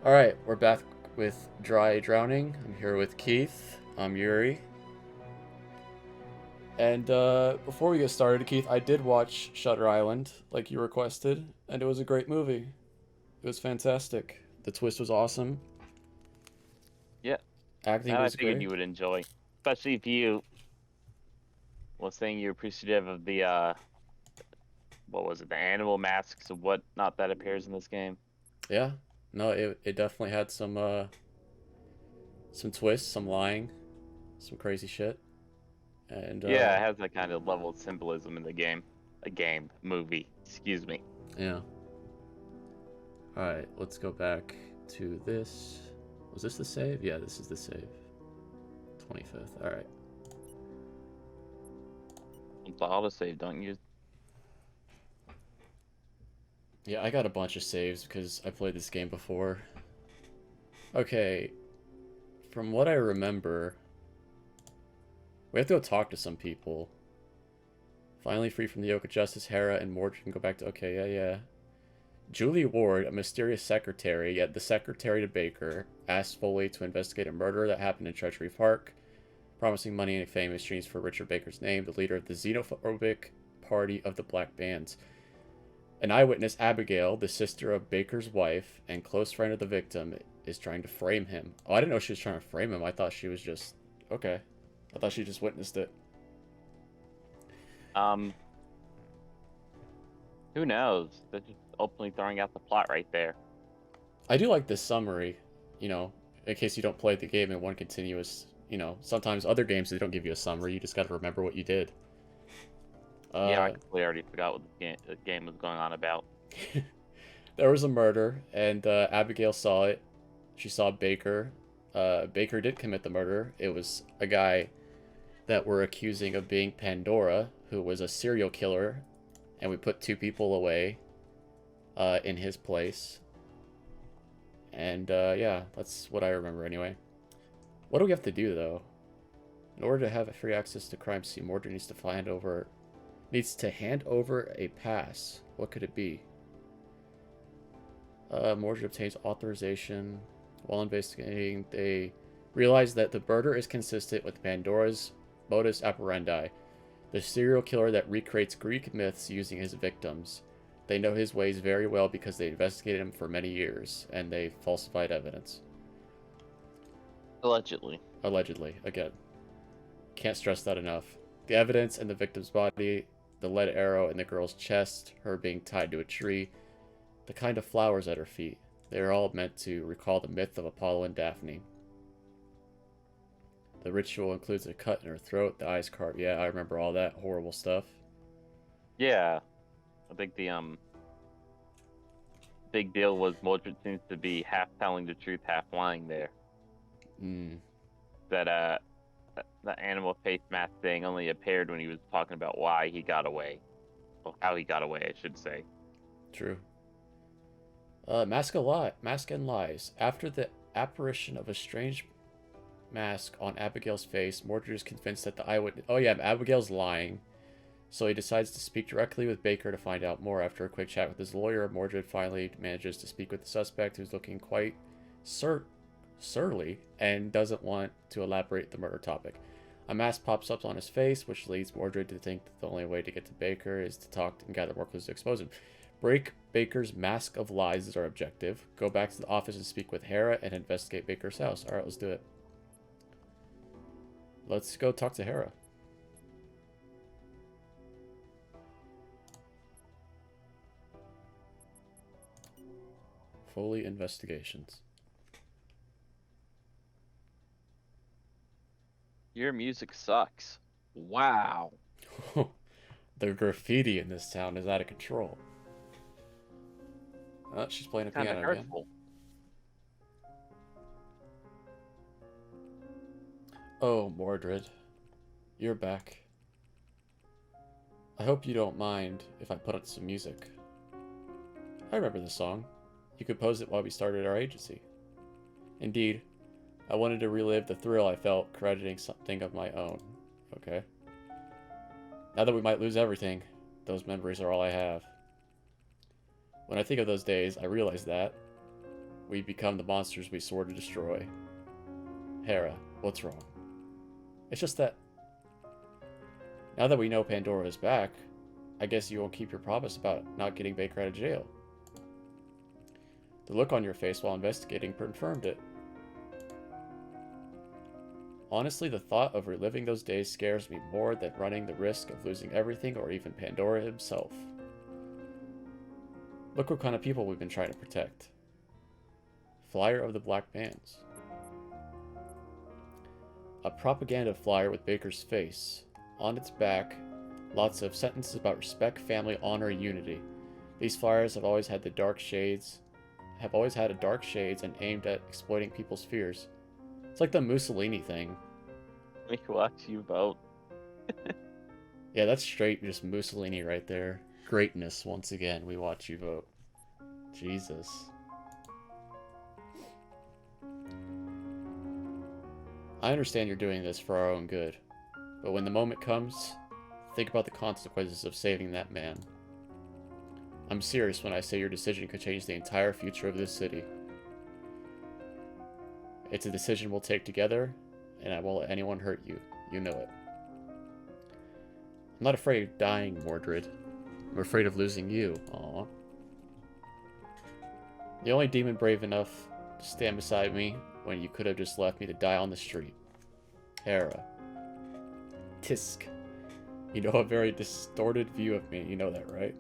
Alright, we're back with Dry Drowning. I'm here with Keith. I'm Yuri. And before we get started, Keith, I did watch Shutter Island, like you requested, and it was a great movie. It was fantastic. The twist was awesome. Yeah, Acting that I was figured great. you would enjoy, especially if you was saying you're appreciative of the what was it, the animal masks and whatnot that appears in this game. Yeah. No, it definitely had some twists, some lying, some crazy shit. And Yeah, it has that kind of level of symbolism in the game. A game, movie, excuse me. yeah. Alright, let's go back to this. Was this the save? Yeah, this is the save. 25th. Alright. It's autosave, don't you? Yeah, I got a bunch of saves because I played this game before. Okay, from what I remember, we have to go talk to some people. Finally free from the yoke of justice, Hera and Mordred can go back to... Okay, yeah. Julie Ward, a mysterious secretary, yet the secretary to Baker, asked Foley to investigate a murder that happened in Treasury Park, promising money and fame in exchange for Richard Baker's name, the leader of the xenophobic Party of the Black Bands. An eyewitness, Abigail, the sister of Baker's wife and close friend of the victim, is trying to frame him. Oh, I didn't know she was trying to frame him. I thought she was just... Okay. I thought she just witnessed it. Um, who knows? They're just openly throwing out the plot right there. I do like this summary, in case you don't play the game in one continuous... sometimes other games, they don't give you a summary. You just gotta remember what you did. Yeah, I Uh, completely already forgot what the game was going on about. there was a murder, and Abigail saw it. She saw Baker. Baker did commit the murder. It was a guy that we're accusing of being Pandora, who was a serial killer, and we put two people away in his place. And yeah, that's what I remember anyway. What do we have to do though? In order to have free access to crime scene, Mordred needs to hand over a pass. What could it be? Mordred obtains authorization. While investigating, they realize that the murder is consistent with Pandora's modus operandi, the serial killer that recreates Greek myths using his victims. They know his ways very well because they investigated him for many years, and they falsified evidence. Allegedly. Allegedly, again. Can't stress that enough. The evidence in the victim's body, the lead arrow in the girl's chest, her being tied to a tree, the kind of flowers at her feet. They are all meant to recall the myth of Apollo and Daphne. The ritual includes a cut in her throat, the eyes carved. Yeah, I remember all that horrible stuff. Yeah, I think the big deal was Mordred seems to be half telling the truth, half lying there. Mm, That the animal face mask thing only appeared when he was talking about why he got away. Well, how he got away, I should say. true. Mask and lies. After the apparition of a strange mask on Abigail's face, Mordred is convinced that the eyewitness... Oh yeah, Abigail's lying. So he decides to speak directly with Baker to find out more. After a quick chat with his lawyer, Mordred finally manages to speak with the suspect, who's looking quite surly and doesn't want to elaborate the murder topic. A mask pops up on his face, which leads Mordred to think that the only way to get to Baker is to talk and gather more clues to expose him. Break Baker's mask of lies is our objective. Go back to the office and speak with Hera and investigate Baker's house. Alright, let's do it. Let's go talk to Hera. Foley Investigations. Your music sucks. Wow. The graffiti in this town is out of control. Oh, she's playing a Kind of piano again. hurtful. Oh, Mordred. You're back. I hope you don't mind if I put on some music. I remember the song. You composed it while we started our agency. Indeed, I wanted to relive the thrill I felt crediting something of my own. Okay. Now that we might lose everything, those memories are all I have. When I think of those days, I realize that, We become the monsters we swore to destroy. Hera, what's wrong? It's just that... Now that we know Pandora is back, I guess you won't keep your promise about not getting Baker out of jail. The look on your face while investigating confirmed it. Honestly, the thought of reliving those days scares me more than running the risk of losing everything or even Pandora himself. Look what kind of people we've been trying to protect. Flyer of the Black Bands. A propaganda flyer with Baker's face. On its back, lots of sentences about respect, family, honor, and unity. These flyers have always had a dark shades and aimed at exploiting people's fears. It's like the Mussolini thing. We watch you vote. Yeah, that's straight just Mussolini right there. Greatness, once again, we watch you vote. Jesus. I understand you're doing this for our own good, but when the moment comes, think about the consequences of saving that man. I'm serious when I say your decision could change the entire future of this city. It's a decision we'll take together, and I won't let anyone hurt you. You know it. I'm not afraid of dying, Mordred. I'm afraid of losing you. Aww. The only demon brave enough to stand beside me when you could have just left me to die on the street. Hera. Tisk. You know, a very distorted view of me. You know that, right?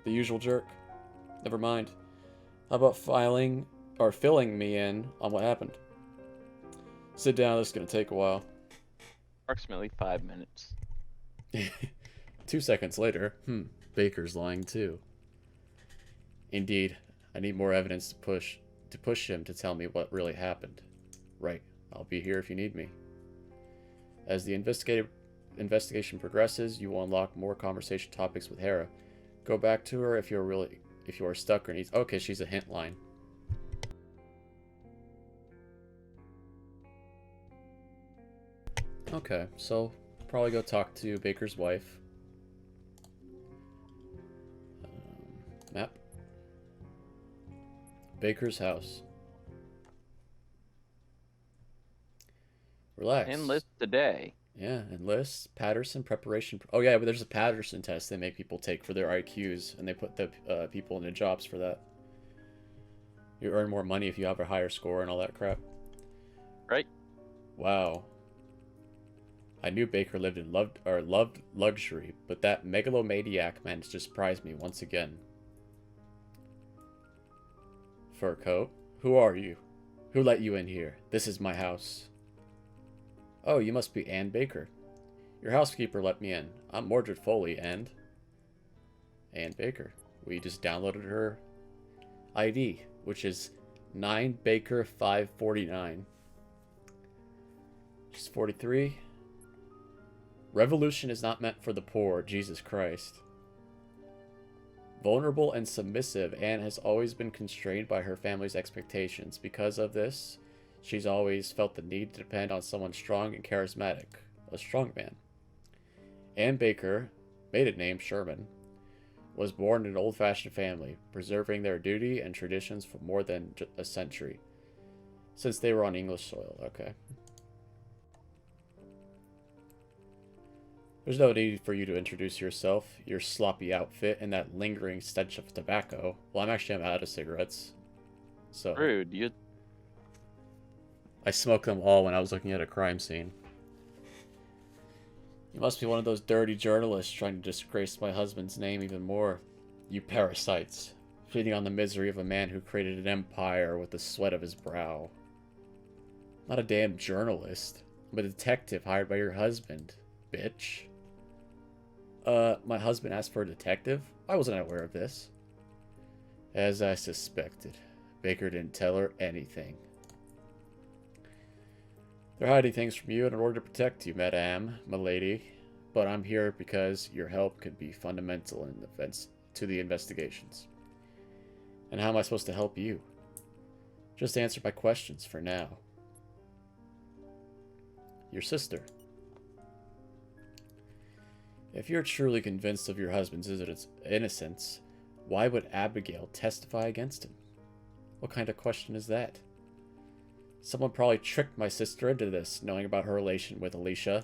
The usual jerk. Never mind. How about filling me in on what happened? Sit down, this is gonna take a while. Approximately 5 minutes. 2 seconds later, Baker's lying too. Indeed, I need more evidence to push him to tell me what really happened. Right, I'll be here if you need me. As the investigation progresses, you will unlock more conversation topics with Hera. Go back to her if you are stuck or needs. Okay, she's a hint line. Okay, so probably go talk to Baker's wife. Map. Baker's house. Relax. Enlist today. Yeah, enlist, Patterson, preparation. Oh yeah, but there's a Patterson test they make people take for their IQs, and they put the people into jobs for that. You earn more money if you have a higher score and all that crap. Right. Wow. I knew Baker loved luxury, but that megalomaniac managed to surprise me once again. Fur coat? Who are you? Who let you in here? This is my house. Oh, you must be Ann Baker. Your housekeeper let me in. I'm Mordred Foley, and... Ann Baker. We just downloaded her ID, which is 9Baker549. She's 43. Revolution is not meant for the poor, Jesus Christ. Vulnerable and submissive, Anne has always been constrained by her family's expectations. Because of this, she's always felt the need to depend on someone strong and charismatic, a strongman. Anne Baker, maiden name Sherman, was born in an old-fashioned family, preserving their duty and traditions for more than a century, since they were on English soil. Okay. There's no need for you to introduce yourself, your sloppy outfit, and that lingering stench of tobacco. Well, I'm out of cigarettes. So Rude. I smoked them all when I was looking at a crime scene. You must be one of those dirty journalists trying to disgrace my husband's name even more. You parasites, feeding on the misery of a man who created an empire with the sweat of his brow. I'm not a damn journalist. I'm a detective hired by your husband, bitch. My husband asked for a detective? I wasn't aware of this. As I suspected, Baker didn't tell her anything. They're hiding things from you in order to protect you, madame, milady. But I'm here because your help could be fundamental to the investigations. And how am I supposed to help you? Just answer my questions for now. Your sister. If you're truly convinced of your husband's innocence, why would Abigail testify against him? What kind of question is that? Someone probably tricked my sister into this, knowing about her relation with Alicia.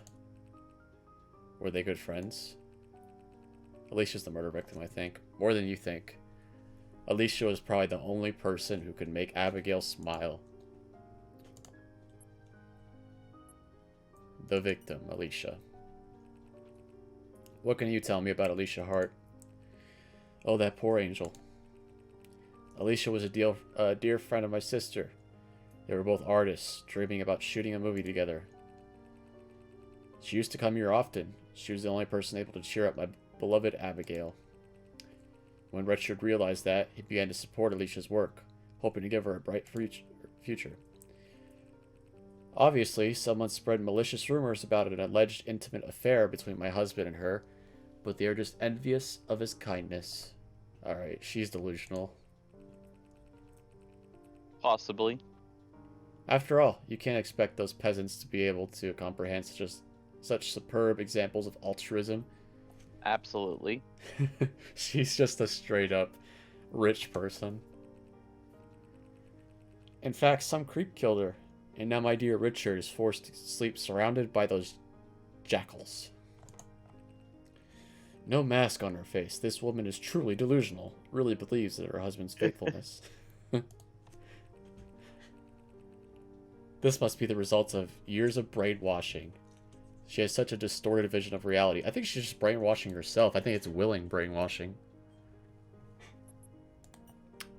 Were they good friends? Alicia's the murder victim, I think. More than you think. Alicia was probably the only person who could make Abigail smile. The victim, Alicia. What can you tell me about Alicia Hart? Oh, that poor angel. Alicia was a dear friend of my sister. They were both artists, dreaming about shooting a movie together. She used to come here often. She was the only person able to cheer up my beloved Abigail. When Richard realized that, he began to support Alicia's work, hoping to give her a bright future. Obviously, someone spread malicious rumors about an alleged intimate affair between my husband and her, but they are just envious of his kindness. Alright, she's delusional. Possibly. After all, you can't expect those peasants to be able to comprehend such superb examples of altruism. Absolutely. She's just a straight up rich person. In fact, some creep killed her, and now my dear Richard is forced to sleep surrounded by those jackals. No mask on her face. This woman is truly delusional. Really believes in her husband's faithfulness. This must be the result of years of brainwashing. She has such a distorted vision of reality. I think she's just brainwashing herself. I think it's willing brainwashing.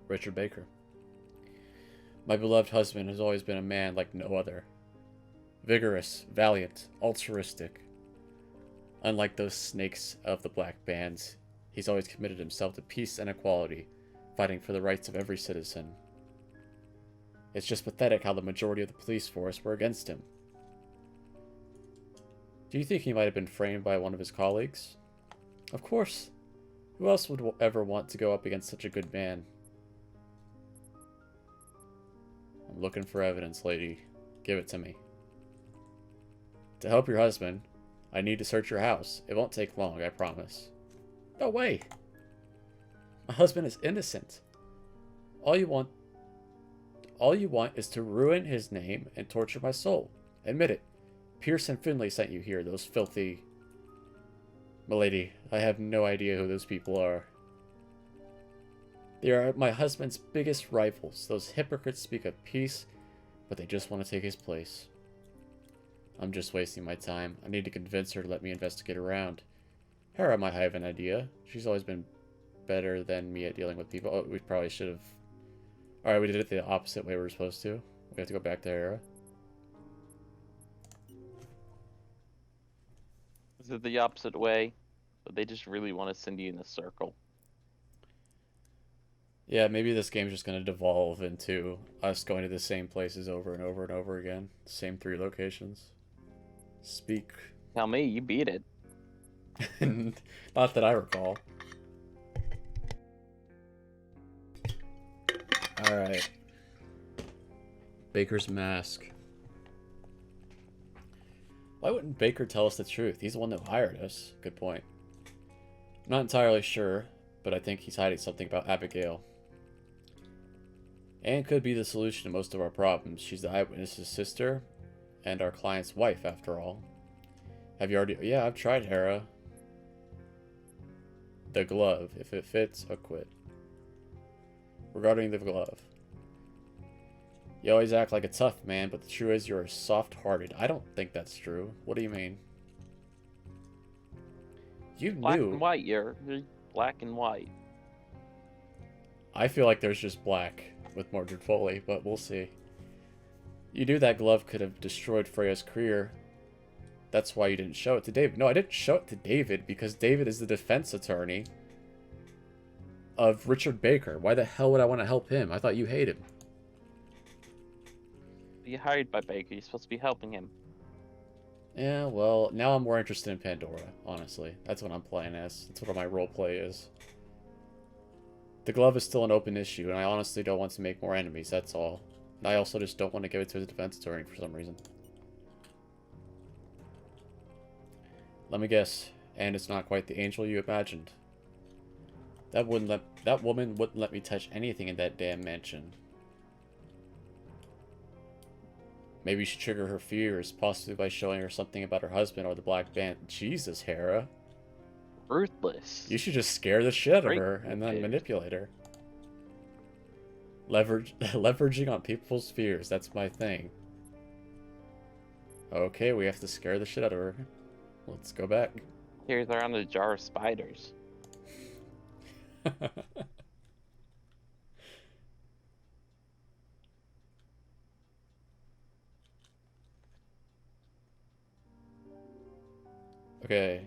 Richard Baker. My beloved husband has always been a man like no other. Vigorous, valiant, altruistic. Unlike those snakes of the black bands, he's always committed himself to peace and equality, fighting for the rights of every citizen. It's just pathetic how the majority of the police force were against him. Do you think he might have been framed by one of his colleagues? Of course. Who else would ever want to go up against such a good man? I'm looking for evidence, lady. Give it to me. To help your husband, I need to search your house. It won't take long, I promise. No way! My husband is innocent. All you want is to ruin his name and torture my soul. Admit it. Pierce and Finley sent you here, those filthy... Milady, I have no idea who those people are. They are my husband's biggest rivals. Those hypocrites speak of peace, but they just want to take his place. I'm just wasting my time. I need to convince her to let me investigate around. Hera might have an idea. She's always been better than me at dealing with people. Oh, we probably should have... Alright, we did it the opposite way we were supposed to. We have to go back to Hera. Is it the opposite way? But they just really want to send you in a circle. Yeah, maybe this game's just going to devolve into us going to the same places over and over and over again. Same 3 locations. Speak. Tell me, you beat it. Not that I recall. Alright. Baker's mask. Why wouldn't Baker tell us the truth? He's the one that hired us. Good point. I'm not entirely sure, but I think he's hiding something about Abigail. Anne could be the solution to most of our problems. She's the eyewitness's sister, and our client's wife, after all. Have you already... Yeah, I've tried Hera. The glove. If it fits, I'll quit. Regarding the glove. You always act like a tough man, but the truth is you're soft-hearted. I don't think that's true. What do you mean? You Black knew. and white, you're black and white. I feel like there's just black with Mordred Foley, but we'll see. You knew that glove could have destroyed Freya's career. That's why you didn't show it to David. No, I didn't show it to David because David is the defense attorney of Richard Baker. Why the hell would I want to help him? I thought you hate him. You're hired by Baker. You're supposed to be helping him. Yeah, well, now I'm more interested in Pandora, honestly. That's what I'm playing as. That's what my role play is. The glove is still an open issue, and I honestly don't want to make more enemies, that's all. And I also just don't want to give it to his defense attorney for some reason. Let me guess, and it's not quite the angel you imagined. That woman wouldn't let me touch anything in that damn mansion. Maybe you should trigger her fears, possibly by showing her something about her husband or the Black Band. Jesus, Hera. Ruthless. You should just scare the shit out of Great her and then kid. manipulate her. Leveraging on people's fears, that's my thing. Okay, we have to scare the shit out of her. Let's go back. Here's around a jar of spiders. Okay.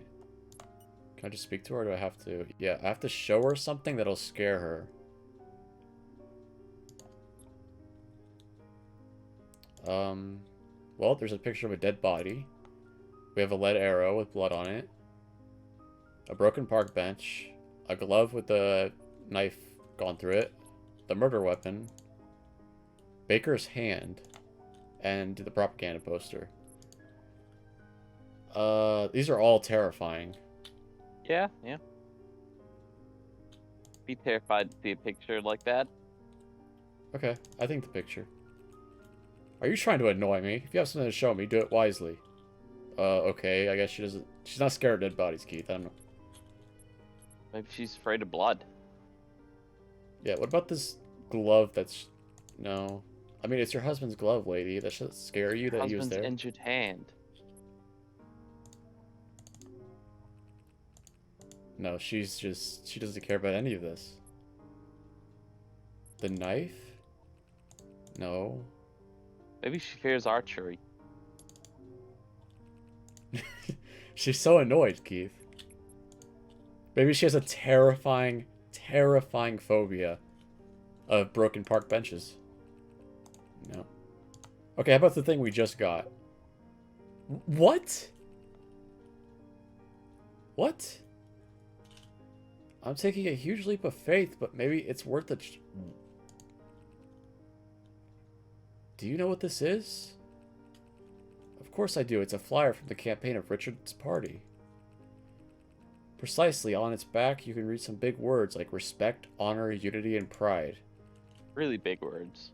Can I just speak to her or do I have to? Yeah, I have to show her something that'll scare her. Well, there's a picture of a dead body. We have a lead arrow with blood on it. A broken park bench. A glove with the knife gone through it. The murder weapon. Baker's hand. And the propaganda poster. These are all terrifying. Yeah. Be terrified to see a picture like that. Okay, I think the picture. Are you trying to annoy me? If you have something to show me, do it wisely. Okay, I guess she doesn't... She's not scared of dead bodies, Keith. I don't know. Maybe she's afraid of blood. Yeah, what about this glove that's... No. I mean, it's your husband's glove, lady. That should scare you that he was Husband's there. injured hand. No, she's just... She doesn't care about any of this. The knife? No. Maybe she fears archery. She's so annoyed, Keith. Maybe she has a terrifying, terrifying phobia of broken park benches. No. Okay, how about the thing we just got? What? What? I'm taking a huge leap of faith, but maybe it's worth it. Do you know what this is? Of course I do. It's a flyer from the campaign of Richard's party. Precisely, on its back you can read some big words like respect, honor, unity, and pride. Really big words.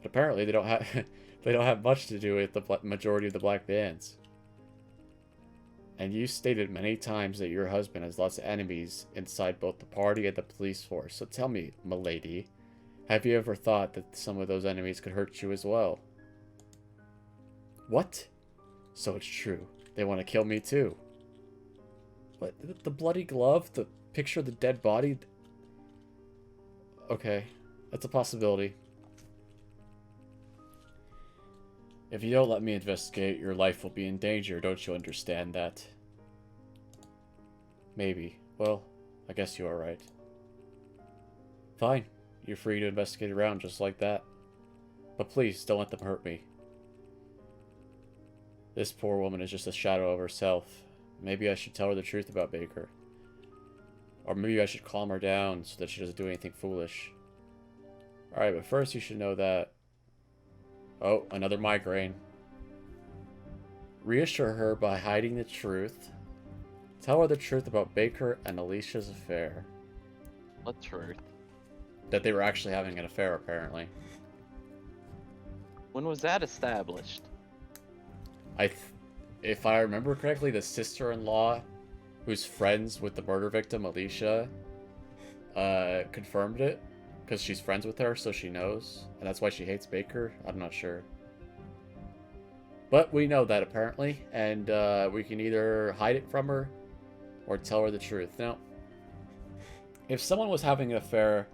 But apparently they don't have they don't have much to do with the majority of the black bands. And you stated many times that your husband has lots of enemies inside both the party and the police force. So tell me, milady, have you ever thought that some of those enemies could hurt you as well? What? So it's true. They want to kill me too. What? The bloody glove? The picture of the dead body? Okay. That's a possibility. If you don't let me investigate, your life will be in danger. Don't you understand that? Maybe. Well, I guess you are right. Fine. You're free to investigate around just like that. But please, don't let them hurt me. This poor woman is just a shadow of herself. Maybe I should tell her the truth about Baker. Or maybe I should calm her down so that she doesn't do anything foolish. Alright, but first you should know that... Oh, another migraine. Reassure her by hiding the truth. Tell her the truth about Baker and Alicia's affair. What truth? That they were actually having an affair, apparently. When was that established? If I remember correctly, the sister-in-law who's friends with the murder victim, Alicia, confirmed it. Because she's friends with her, so she knows. And that's why she hates Baker. I'm not sure. But we know that, apparently. And we can either hide it from her or tell her the truth. Now, if someone was having an affair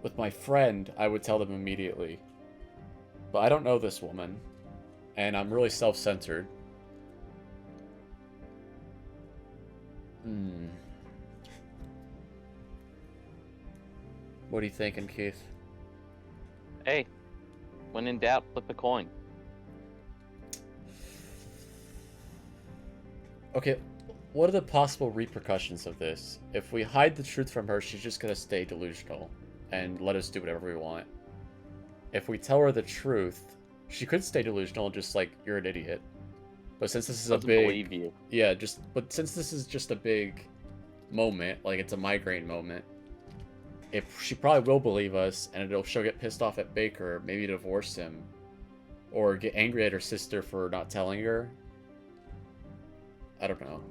with my friend, I would tell them immediately. But I don't know this woman. And I'm really self-centered. What are you thinking, Keith? Hey, when in doubt, flip a coin. Okay, what are the possible repercussions of this? If we hide the truth from her, she's just gonna stay delusional and let us do whatever we want. If we tell her the truth, she could stay delusional and just like, you're an idiot. But since this is a big... believe you. Yeah, but since this is just a big moment, like it's a migraine moment, if she probably will believe us, and she'll get pissed off at Baker, maybe divorce him, Or get angry at her sister for not telling her. I don't know.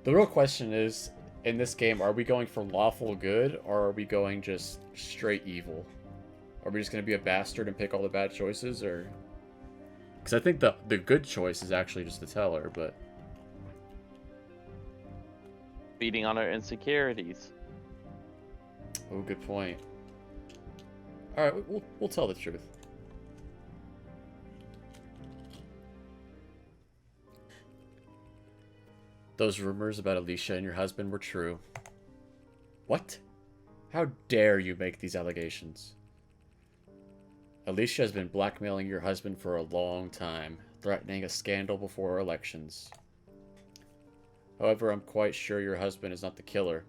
The real question is, in this game, are we going for lawful good, or are we going just straight evil? Are we just going to be a bastard and pick all the bad choices, or... Because I think the good choice is actually just to tell her, but... Feeding on her insecurities. Oh, good point. Alright, we'll tell the truth. Those rumors about Alicia and your husband were true. What? How dare you make these allegations? Alicia has been blackmailing your husband for a long time, threatening a scandal before elections. However, I'm quite sure your husband is not the killer.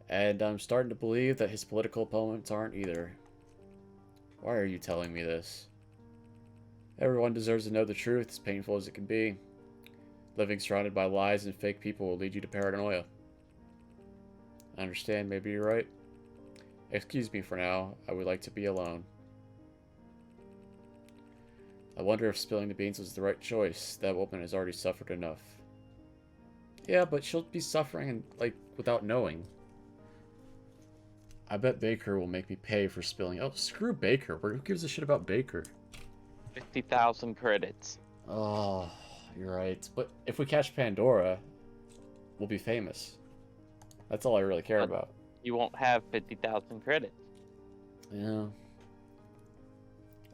And I'm starting to believe that his political opponents aren't either. Why are you telling me this? Everyone deserves to know the truth, as painful as it can be. Living surrounded by lies and fake people will lead you to paranoia. I understand, maybe you're right. Excuse me for now, I would like to be alone. I wonder if spilling the beans was the right choice. That woman has already suffered enough. Yeah, but she'll be suffering, like, without knowing. I bet Baker will make me pay for spilling. Oh, screw Baker. Who gives a shit about Baker? 50,000 credits. Oh, you're right. But if we catch Pandora, we'll be famous. That's all I really care about. You won't have 50,000 credits. Yeah.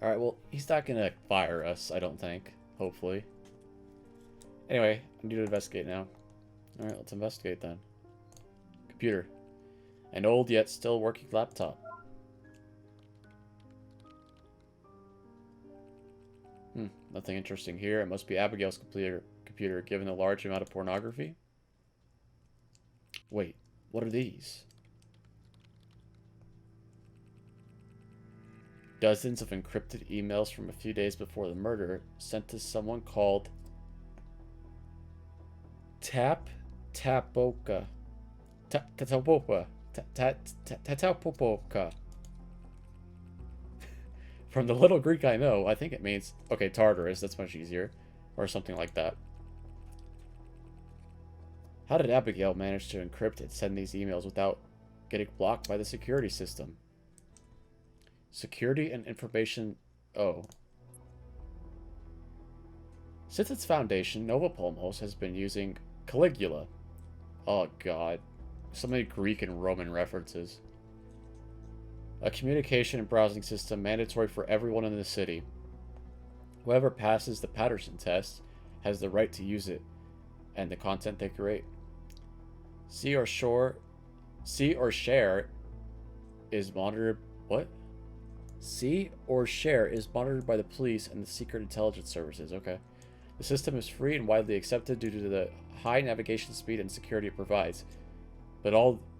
Alright, well, he's not gonna fire us, I don't think. Hopefully. Anyway, I need to investigate now. Alright, let's investigate then. Computer. An old yet still working laptop. Nothing interesting here. It must be Abigail's computer, given the large amount of pornography. Wait, what are these? Dozens of encrypted emails from a few days before the murder sent to someone called Tapoka. From the little Greek I know, I think it means, okay, Tartarus, that's much easier. Or something like that. How did Abigail manage to encrypt and send these emails without getting blocked by the security system? Security and information... Oh. Since its foundation, Nova Polmos has been using Caligula. Oh god. So many Greek and Roman references. A communication and browsing system mandatory for everyone in the city. Whoever passes the Patterson test has the right to use it and the content they create. See or share is monitored... What? See or share is monitored by the police and the secret intelligence services. Okay. The system is free and widely accepted due to the high navigation speed and security it provides, but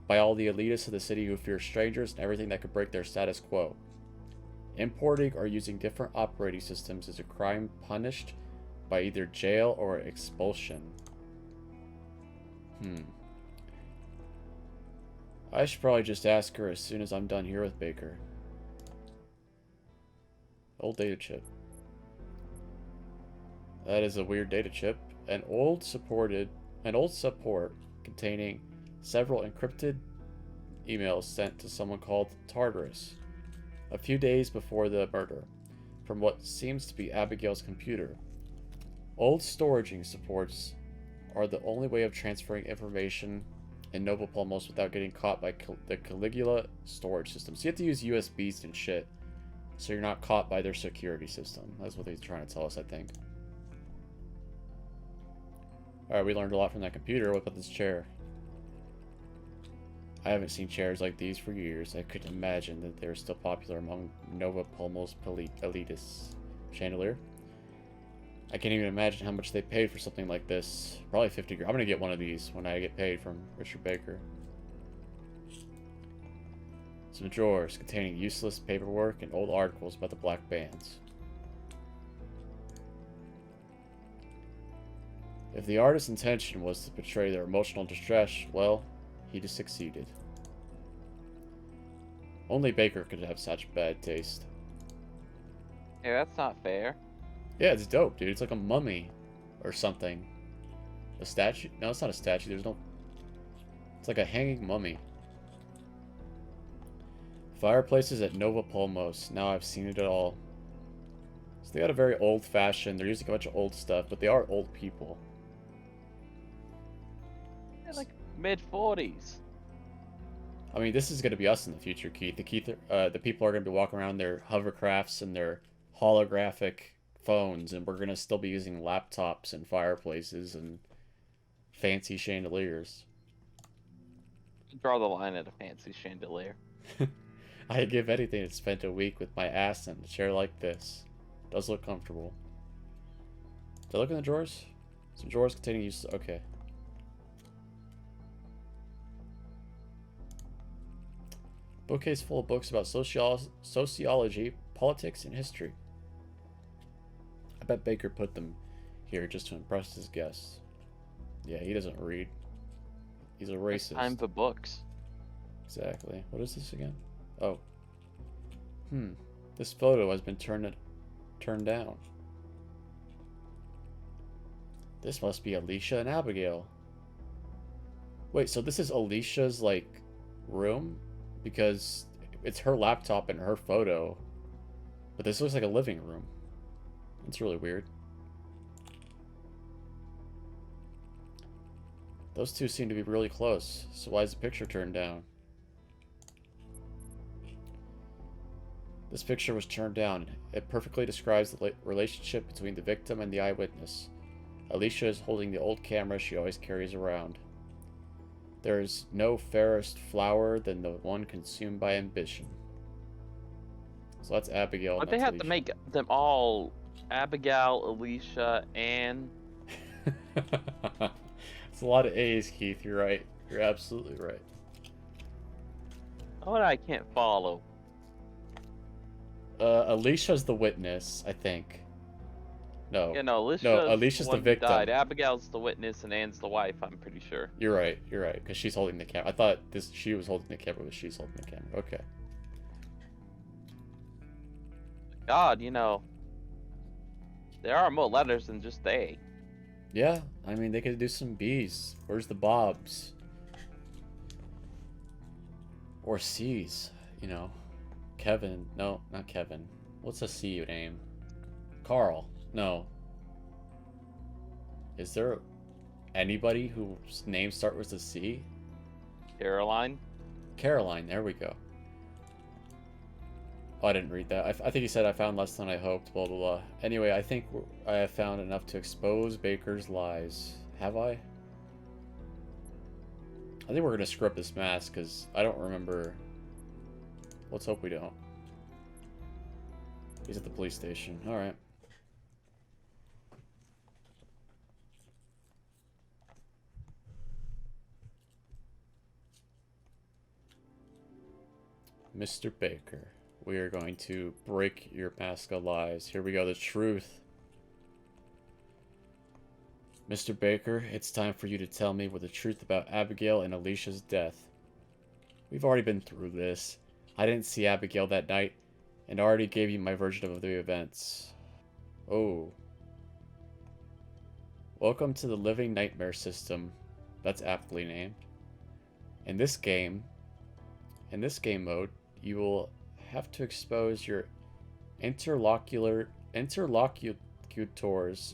by all the elitists of the city who fear strangers and everything that could break their status quo. Importing or using different operating systems is a crime punished by either jail or expulsion. I should probably just ask her as soon as I'm done here with Baker. Old data chip. That is a weird data chip. An old support containing several encrypted emails sent to someone called Tartarus a few days before the murder from what seems to be Abigail's computer. Old storaging supports are the only way of transferring information in Nova Polmos without getting caught by the Caligula storage system. So you have to use USBs and shit, so you're not caught by their security system. That's what they're trying to tell us, I think. Alright, we learned a lot from that computer. What about this chair? I haven't seen chairs like these for years. I couldn't imagine that they're still popular among Nova Polmos elitists. Chandelier? I can't even imagine how much they paid for something like this. Probably 50 grand. I'm gonna get one of these when I get paid from Richard Baker. Some drawers containing useless paperwork and old articles about the Black Bands. If the artist's intention was to portray their emotional distress, well, he just succeeded. Only Baker could have such bad taste. Hey, that's not fair. Yeah, it's dope, dude. It's like a mummy or something. A statue? No, it's not a statue. There's no... It's like a hanging mummy. Fireplaces at Nova Palmos. Now I've seen it all. So they got a very old-fashioned... They're using a bunch of old stuff, but they are old people. They're like mid-40s. I mean, this is going to be us in the future, Keith. The people are going to be walking around their hovercrafts and their holographic phones, and we're going to still be using laptops and fireplaces and fancy chandeliers. Draw the line at a fancy chandelier. I'd give anything to spend a week with my ass in a chair like this. Does look comfortable. Did I look in the drawers? Some drawers containing uses. Okay. Bookcase full of books about sociology, politics, and history. I bet Baker put them here just to impress his guests. Yeah, he doesn't read. He's a racist. Time for books. Exactly. What is this again? Oh. This photo has been turned down. This must be Alicia and Abigail. Wait, so this is Alicia's, like, room? Because it's her laptop and her photo. But this looks like a living room. It's really weird. Those two seem to be really close. So why is the picture turned down? This picture was turned down. It perfectly describes the relationship between the victim and the eyewitness. Alicia is holding the old camera she always carries around. There is no fairest flower than the one consumed by ambition. So that's Abigail. But they have to make them all Abigail, Alicia, and... It's a lot of A's, Keith. You're right. You're absolutely right. Oh, I can't follow. Alicia's the witness, I think. No. Yeah, no, Alicia's the victim. Died. Abigail's the witness and Anne's the wife, I'm pretty sure. You're right, because she's holding the camera. I thought she was holding the camera, but she's holding the camera. Okay. God, there are more letters than just A. Yeah, I mean, they could do some B's. Where's the Bobs? Or C's, Kevin. No, not Kevin. What's a C name? Carl. No. Is there anybody whose name starts with a C? Caroline? Caroline, there we go. Oh, I didn't read that. I think he said I found less than I hoped, blah, blah, blah. Anyway, I think I have found enough to expose Baker's lies. Have I? I think we're going to screw up this mask, because I don't remember. Let's hope we don't. He's at the police station. Alright. Mr. Baker, we are going to break your mask of lies. Here we go, the truth. Mr. Baker, it's time for you to tell me the truth about Abigail and Alicia's death. We've already been through this. I didn't see Abigail that night, and already gave you my version of the events. Oh. Welcome to the Living Nightmare System. That's aptly named. In this game mode, you will have to expose your interlocutors'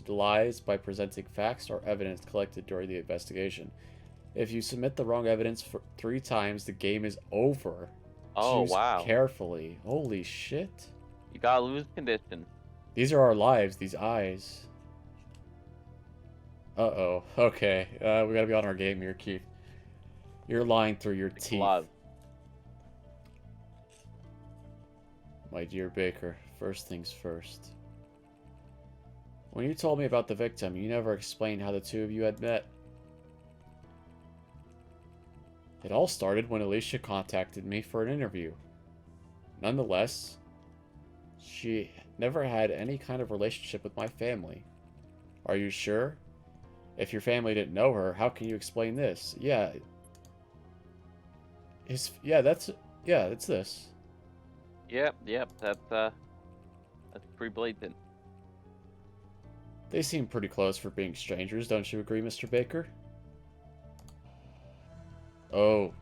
lies by presenting facts or evidence collected during the investigation. If you submit the wrong evidence for 3 times, the game is over. Oh, Choose wow. carefully. Holy shit. You gotta lose condition. These are our lives, these eyes. Uh-oh. Okay. We gotta be on our game here, Keith. You're lying through your teeth. Love. My dear Baker, first things first. When you told me about the victim, you never explained how the two of you had met. It all started when Alicia contacted me for an interview. Nonetheless, she never had any kind of relationship with my family. Are you sure? If your family didn't know her, how can you explain this? It's this. Yep. That's pretty blatant. They seem pretty close for being strangers, don't you agree, Mr. Baker? Oh,